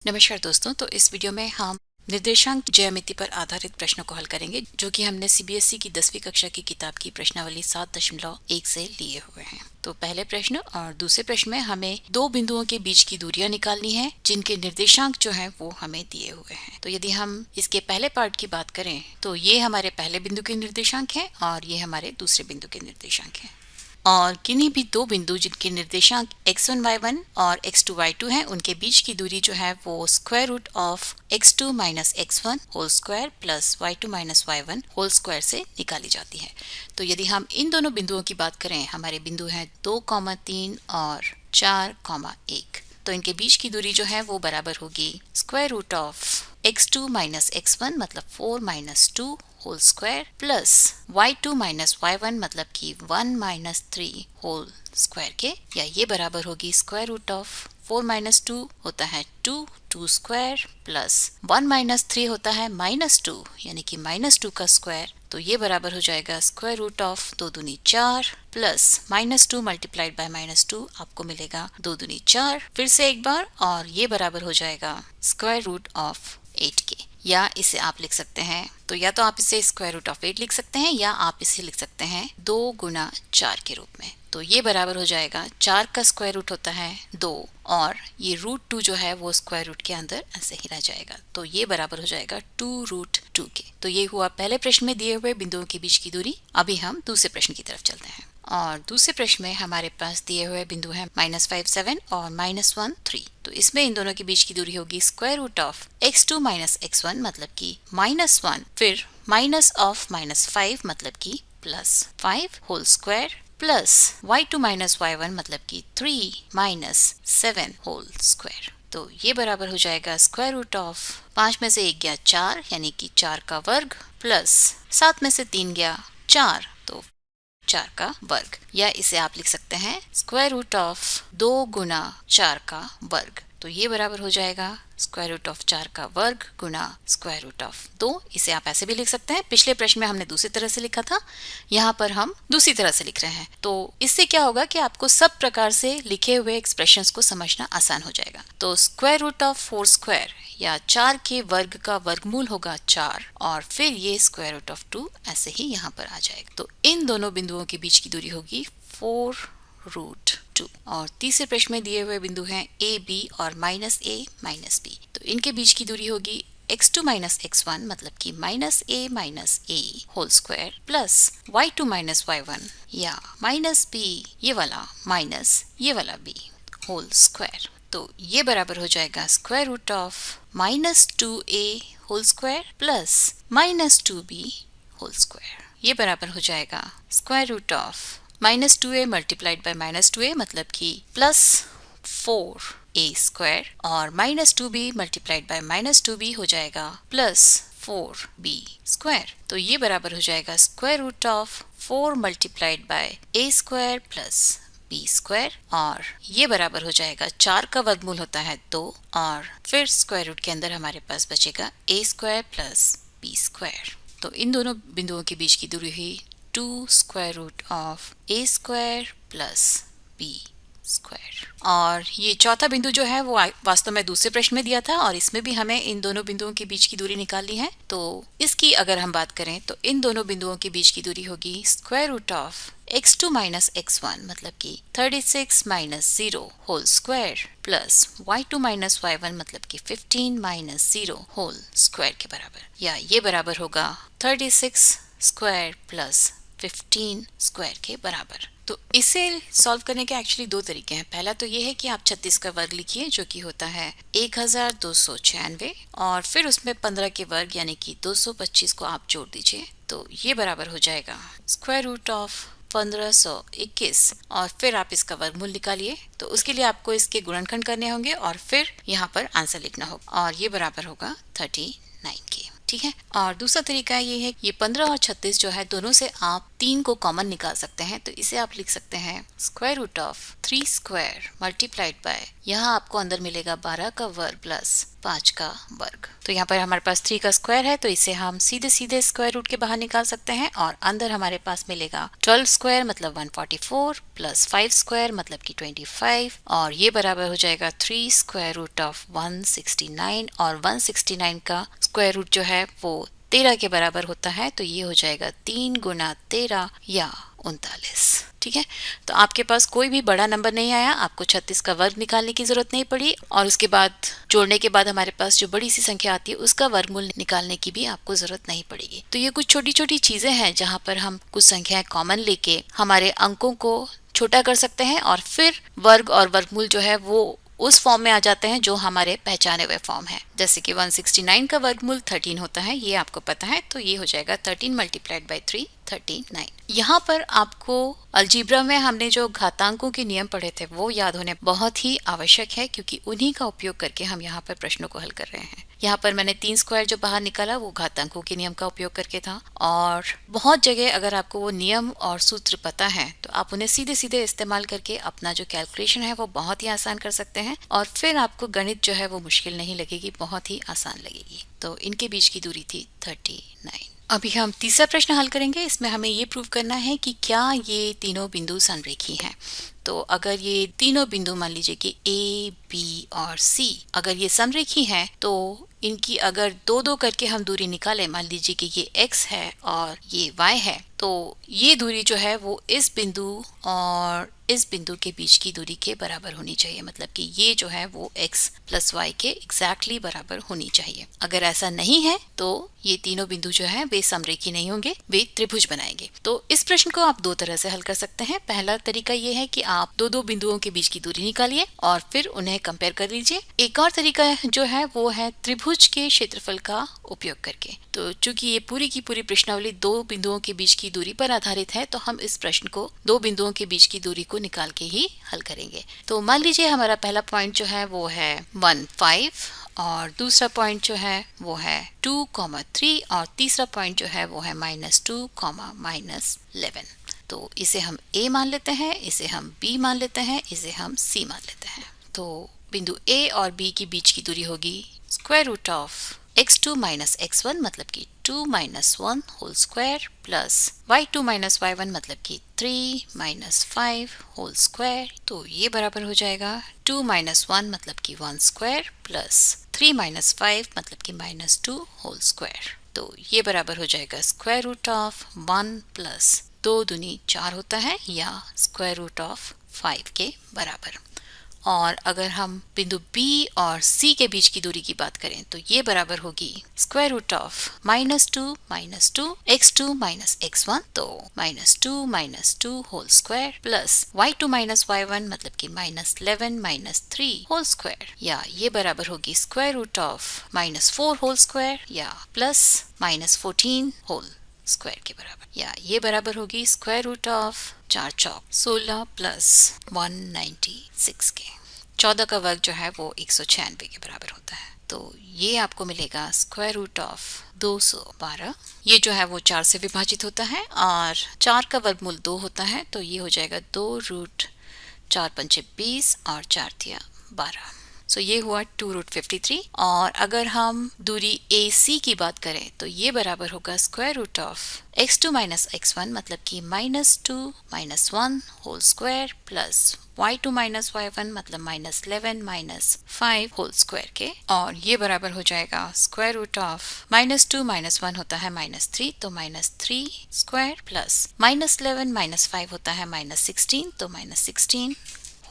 नमस्कार दोस्तों। तो इस वीडियो में हम निर्देशांक ज्यामिति पर आधारित प्रश्नों को हल करेंगे जो कि हमने सीबीएसई की 10वीं कक्षा की किताब की प्रश्नावली 7.1 से लिए हुए हैं। तो पहले प्रश्न और दूसरे प्रश्न में हमें दो बिंदुओं के बीच की दूरियां निकालनी है जिनके निर्देशांक जो हैं वो हमें दिए हुए हैं। तो यदि हम इसके पहले पार्ट की बात करें तो ये हमारे पहले बिंदु के निर्देशांक हैं और ये हमारे दूसरे बिंदु के निर्देशांक हैं। और किन्हीं भी दो बिंदु जिनके निर्देशांक x1 y1 और x2 y2 हैं उनके बीच की दूरी जो है वो square root of x2 minus x1 whole square plus y2 minus y1 whole square से निकाली जाती है। तो यदि हम इन दोनों बिंदुओं की बात करें, हमारे बिंदु हैं 2,3 और 4,1, तो इनके बीच की दूरी जो है वो बराबर होगी square root of x2 minus x1 मतलब 4 minus 2 whole square plus y2 minus y1 मतलब कि 1 माइनस 3 होल स्क्वायर के, या ये बराबर होगी स्क्वायर रूट ऑफ 4 माइनस 2 होता है 2 स्क्वायर प्लस 1 माइनस 3 होता है माइनस 2 यानी कि माइनस 2 का स्क्वायर। तो ये बराबर हो जाएगा स्क्वायर रूट ऑफ 2 दूनी 4 plus minus 2 multiplied by minus 2 आपको मिलेगा 2 दूनी 4 फिर से एक बार, और ये बराबर हो जाएगा स्क्वायर रूट ऑफ 8 के। या इसे आप लिख सकते हैं, तो या तो आप इसे स्क्वायर रूट ऑफ 8 लिख सकते हैं या आप इसे लिख सकते हैं 2 गुना 4 के रूप में। तो ये बराबर हो जाएगा 4 का स्क्वायर रूट होता है 2 और ये रूट 2 जो है वो स्क्वायर रूट के अंदर ऐसे ही रह जाएगा। तो ये बराबर हो जाएगा 2 रूट 2 के। तो ये हुआ पहले प्रश्न में दिए हुए बिंदुओं के बीच की दूरी। अभी हम दूसरे प्रश्न की तरफ चलते हैं और दूसरे प्रश्न में हमारे पास दिए हुए बिंदु हैं -5 7 और -1 3। तो इसमें इन दोनों के बीच की दूरी होगी square root of x2 minus x1 मतलब कि -1 फिर माइनस ऑफ -5 मतलब कि plus 5 whole square plus y2 minus y1 मतलब कि 3 माइनस 7 होल स्क्वायर। तो ये बराबर हो जाएगा स्क्वायर रूट ऑफ 5 में से 1 गया 4 यानी कि 4 का वर्ग प्लस 7 में से 3 गया 4 तो 4 का वर्ग, या इसे आप लिख सकते हैं स्क्वायर रूट ऑफ 2 गुना 4 का वर्ग। तो ये बराबर हो जाएगा स्क्वायर रूट ऑफ 4 का वर्ग गुना स्क्वायर रूट ऑफ 2। इसे आप ऐसे भी लिख सकते हैं। पिछले प्रश्न में हमने दूसरी तरह से लिखा था, यहाँ पर हम दूसरी तरह से लिख रहे हैं। तो इससे क्या होगा कि आपको सब प्रकार से लिखे हुए एक्सप्रेशंस को समझना आसान हो जाएगा। तो स्क्वायर रूट ऑफ 4 स्क्वायर या 4 के वर्ग का वर्गमूल होगा 4 और फिर ये स्क्वायर रूट ऑफ 2 ऐसे ही यहाँ पर आ जाएगा। तो इन दोनों बिंदुओं के बीच की दूरी होगी 4 रूट 2। और तीसरे प्रश्न में दिए हुए बिंदु हैं a b और -a -b। तो इनके बीच की दूरी होगी x2 माइनस x1 मतलब कि -a whole square plus y2 minus y1 या -b ये वाला माइनस ये वाला b होल स्क्वायर। तो ये बराबर हो जाएगा square root of -2a whole square plus -2b whole square. ये बराबर हो जाएगा square root of -2a multiplied by -2a मतलब कि प्लस 4a स्क्वायर और -2b मल्टीप्लाइड बाय -2b हो जाएगा प्लस 4b स्क्वायर। तो ये बराबर हो जाएगा square root of 4 multiplied by a square plus b square, और ये बराबर हो जाएगा 4 का वर्गमूल होता है 2 और फिर स्क्वायर रूट के अंदर हमारे पास बचेगा a square plus b square. तो इन दोनों बिंदुओं के बीच की दूरी हुई 2 square root of a square plus b square. और ये चौथा बिंदु जो है वो वास्तव में दूसरे प्रश्न में दिया था और इसमें भी हमें इन दोनों बिंदुओं के बीच की दूरी निकालनी है। तो इसकी अगर हम बात करें तो इन दोनों बिंदुओं के बीच की दूरी होगी square root of x2 minus x1 मतलब कि 36 minus 0 whole square plus y2 minus y1 मतलब कि 15 माइनस 0 होल स्क्वायर के बराबर, या ये बराबर होगा 36 स्क्वायर प्लस 15 स्क्वायर के बराबर। तो इसे सॉल्व करने के एक्चुअली दो तरीके हैं। पहला तो ये है कि आप 36 का वर्ग लिखिए जो कि होता है 1296 और फिर उसमें 15 के वर्ग यानी कि 225 को आप जोड़ दीजिए। तो ये बराबर हो जाएगा स्क्वायर रूट ऑफ 1521 और फिर आप इसका वर्गमूल निकालिए। तो उसके लिए आपको इसके गुणनखंड करने होंगे और फिर यहाँ पर आंसर लिखना होगा और ये बराबर होगा 39 के। ठीक है। और दूसरा तरीका ये है, ये 15 और 36 जो है दोनों से आप 3 को कॉमन निकाल सकते हैं। तो इसे आप लिख सकते हैं square root of 3 square multiplied by, यहाँ आपको अंदर मिलेगा 12 का वर्ग प्लस 5 का वर्ग। तो यहाँ पर हमारे पास 3 का स्क्वायर है, तो इसे हम सीधे सीधे स्क्वायर रूट के बाहर निकाल सकते हैं और अंदर हमारे पास मिलेगा 12 स्क्वायर मतलब 144 प्लस 5 स्क्वायर मतलब कि 25 और ये बराबर हो जाएगा 3 स्क्वायर रूट ऑफ 169 और 169 का स्क्वायर रूट जो है वो 13 के बराबर होता है, तो ये हो जाएगा 3 गुना 13 या 39। ठीक है, तो आपके पास कोई भी बड़ा नंबर नहीं आया, आपको 36 का वर्ग निकालने की जरूरत नहीं पड़ी और उसके बाद जोड़ने के बाद हमारे पास जो बड़ी सी संख्या आती है उसका वर्गमूल निकालने की भी आपको जरूरत नहीं पड़ेगी। तो ये कुछ छोटी छोटी चीजें हैं जहाँ पर हम कुछ संख्याएं कॉमन लेके हमारे अंकों को छोटा कर सकते हैं और फिर वर्ग और वर्गमूल जो है वो उस फॉर्म में आ जाते हैं जो हमारे पहचाने हुए फॉर्म है। जैसे कि 169 का वर्गमूल 13 होता है, ये आपको पता है, तो ये हो जाएगा 13 मल्टीप्लाइड बाई 3 39। यहाँ पर आपको अलजीब्रा में हमने जो घातांकों के नियम पढ़े थे वो याद होने बहुत ही आवश्यक है, क्योंकि उन्हीं का उपयोग करके हम यहाँ पर प्रश्नों को हल कर रहे हैं। यहाँ पर मैंने 3 स्क्वायर जो बाहर निकाला वो घातांकों के नियम का उपयोग करके था और बहुत जगह अगर आपको वो नियम और सूत्र पता है तो आप उन्हें सीधे सीधे इस्तेमाल करके अपना जो कैलकुलेशन है वो बहुत ही आसान कर सकते हैं और फिर आपको गणित जो है वो मुश्किल नहीं लगेगी, बहुत ही आसान लगेगी। तो इनके बीच की दूरी थी 39। अभी हम तीसरा प्रश्न हल करेंगे। इसमें हमें ये प्रूव करना है कि क्या ये तीनों बिंदु संरेखी हैं। तो अगर ये तीनों बिंदु मान लीजिए कि A, B और C अगर ये समरेखी हैं तो इनकी अगर दो दो करके हम दूरी निकालें, मान लीजिए कि ये x है और ये y है, तो ये दूरी जो है वो इस बिंदु और इस बिंदु के बीच की दूरी के बराबर होनी चाहिए। मतलब कि ये जो है वो x प्लस y के एग्जैक्टली बराबर होनी चाहिए। अगर ऐसा नहीं है तो ये तीनों बिंदु जो है वे समरेखी नहीं होंगे, वे त्रिभुज बनाएंगे। तो इस प्रश्न को आप दो तरह से हल कर सकते हैं। पहला तरीका ये है कि आप दो दो बिंदुओं के बीच की दूरी निकालिए और फिर उन्हें कंपेयर कर लीजिए। एक और तरीका जो है वो है त्रिभुज के क्षेत्रफल का उपयोग करके। तो चूंकि ये पूरी की पूरी प्रश्नावली दो बिंदुओं के बीच की दूरी पर आधारित है, तो हम इस प्रश्न को दो बिंदुओं के बीच की दूरी को निकाल के ही हल करेंगे। तो मान लीजिए हमारा पहला पॉइंट जो है वो है 1 5 और दूसरा पॉइंट जो है वो है 2, 3 और तीसरा पॉइंट जो है वो है -2, -11। तो इसे हम A मान लेते हैं, इसे हम B मान लेते हैं, इसे हम C मान लेते हैं। तो बिंदु A और B के बीच की दूरी होगी square root of x2 minus x1 मतलब कि 2 minus 1 whole square plus y2 minus y1 मतलब कि 3 माइनस 5 होल स्क्वायर। तो ये बराबर हो जाएगा 2 माइनस 1 मतलब कि 1 स्क्वायर प्लस 3 माइनस 5 मतलब कि -2 होल स्क्वायर। तो ये बराबर हो जाएगा स्क्वायर रूट ऑफ 1 प्लस 2 दूनी 4 होता है या स्क्वायर रूट ऑफ 5 के बराबर। और अगर हम बिंदु B और C के बीच की दूरी की बात करें तो ये बराबर होगी square root of -2 x2 minus x1, तो -2 whole square plus y2 minus y1 मतलब कि -11 3 होल स्क्वायर, या ये बराबर होगी square root of -4 whole square या प्लस -14 होल स्क्वायर के बराबर, या ये बराबर होगी स्क्वायर रूट ऑफ 4 चौक 16 प्लस 196 के। 14 का वर्ग जो है वो 196 के बराबर होता है। तो ये आपको मिलेगा स्क्वायर रूट ऑफ 212। ये जो है वो 4 से विभाजित होता है और 4 का वर्गमूल 2 होता है, तो ये हो जाएगा 2 रूट 4 पंचे 20 और 4 तिया 12। सो ये हुआ 2 रूट 53। और अगर हम दूरी AC की बात करें तो ये बराबर होगा square root of x2 minus x1 मतलब कि -2 minus 1 whole square plus y2 minus y1 मतलब -11 5 होल स्क्वायर के, और ये बराबर हो जाएगा स्क्वायर रूट ऑफ -2 माइनस 1 होता है -3, तो -3 स्क्वायर प्लस -11 5 होता है -16, तो -16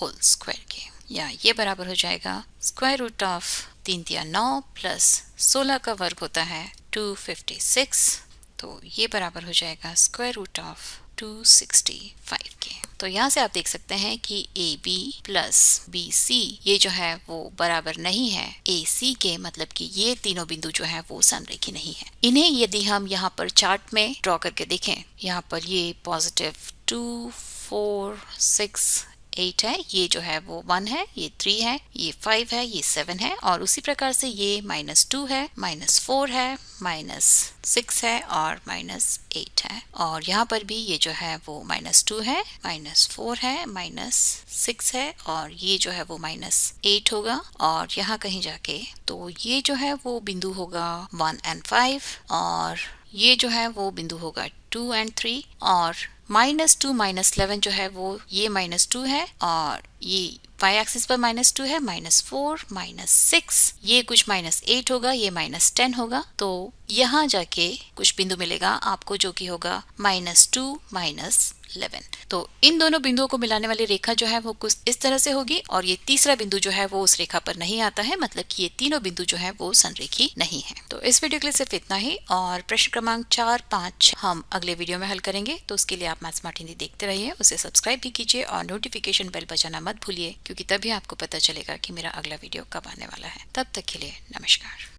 होल स्क्वायर के, या ये बराबर हो जाएगा स्क्वायर रूट ऑफ 3 तिया 9 प्लस 16 का वर्ग होता है 256, तो ये बराबर हो जाएगा स्क्वायर रूट ऑफ 265 के। तो यहाँ से आप देख सकते हैं कि AB प्लस BC ये जो है वो बराबर नहीं है AC के, मतलब कि ये तीनों बिंदु जो है वो समरेखी नहीं है। इन्हें यदि हम यहाँ पर चार्ट में ड्रॉ करके देखें, यहाँ पर ये +2 4 6 8 है, ये जो है वो 1 है, ये 3 है, ये 5 है, ये 7 है, और उसी प्रकार से ये -2 है, -4 है, -6 है और -8 है। और यहाँ पर भी ये जो है वो -2 है, -4 है, -6 है, और ये जो है वो -8 होगा। और यहाँ कहीं जाके तो ये जो है वो बिंदु होगा 1 और 5, और ये जो है वो बिंदु होगा 2 और 3, और -2 -11 जो है वो ये -2 है, और ये y एक्सिस पर -2 है, -4 -6, ये कुछ -8 होगा, ये -10 होगा। तो यहाँ जाके कुछ बिंदु मिलेगा आपको जो कि होगा -2 -11। तो इन दोनों बिंदुओं को मिलाने वाली रेखा जो है वो कुछ इस तरह से होगी, और ये तीसरा बिंदु जो है वो उस रेखा पर नहीं आता है, मतलब कि ये तीनों बिंदु जो है वो संरेखी नहीं है। तो इस वीडियो के लिए सिर्फ इतना ही, और प्रश्न क्रमांक 4, 5 हम अगले वीडियो में हल करेंगे। तो उसके लिए आप मैथ स्मार्ट हिंदी देखते रहिए, उसे सब्सक्राइब भी कीजिए और नोटिफिकेशन बेल बजाना मत भूलिए, क्योंकि तभी आपको पता चलेगा कि मेरा अगला वीडियो कब आने वाला है। तब तक के लिए नमस्कार।